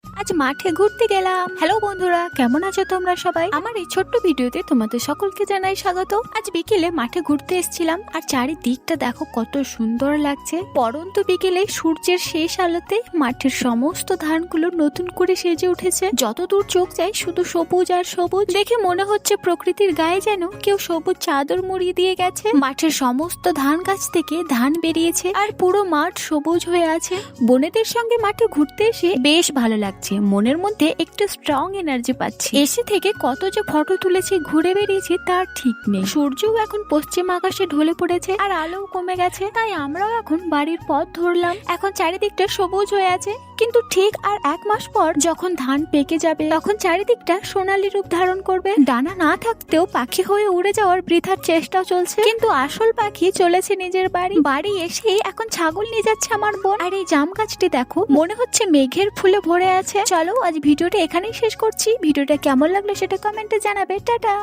আজ মাঠে ঘুরতে গেলাম। হ্যালো বন্ধুরা, কেমন আছো তোমরা সবাই? আমার এই ছোট্ট ভিডিওতে তোমাদের সকলকে জানাই স্বাগত। আজ বিকেলে মাঠে ঘুরতে এসেছিলাম, আর চারিদিকটা দেখো কত সুন্দর লাগছে। পরন্ত বিকেলে সূর্যের শেষ আলোতে মাঠের সমস্ত ধানগুলো নতুন করে সেজে উঠেছে। যতদূর চোখ যায় শুধু সবুজ আর সবুজ। দেখে মনে হচ্ছে প্রকৃতির গায়ে যেন কেউ সবুজ চাদর মুড়িয়ে দিয়ে গেছে। মাঠের সমস্ত ধান গাছ থেকে ধান বেরিয়েছে, আর পুরো মাঠ সবুজ হয়ে আছে। বোনেদের সঙ্গে মাঠে ঘুরতে এসে বেশ ভালো লাগছে। মনের মধ্যে একটু স্ট্রং এনার্জি পাচ্ছি। এসে থেকে কত যে ফটো তুলেছি, ঘুরে বেরিয়েছি তার ঠিক নেই। সূর্যও এখন পশ্চিম আকাশে ঢলে পড়েছে, আর আলোও কমে গেছে। তাই আমরাও এখন বাড়ির পথ ধরলাম। এখন চারিদিকটা সবুজ হয়ে আছে, কিন্তু ঠিক আর 1 মাস পর যখন ধান পেকে যাবে, তখন চারিদিকটা সোনালী রূপ ধারণ করবে। ডানা না থাকতেও পাখি হয়ে উড়ে যাওয়ার বৃথার চেষ্টাও চলছে, কিন্তু আসল পাখি চলেছে নিজের বাড়ি এসেই এখন ছাগল নিয়ে যাচ্ছে আমার বোন। আর এই জাম গাছটি দেখো, মনে হচ্ছে মেঘের ফুলে ভরে আছে। চলো আজ ভিডিওটা এখানেই শেষ করছি। ভিডিওটা কেমন লাগলো সেটা কমেন্টে জানাবে। টাটা।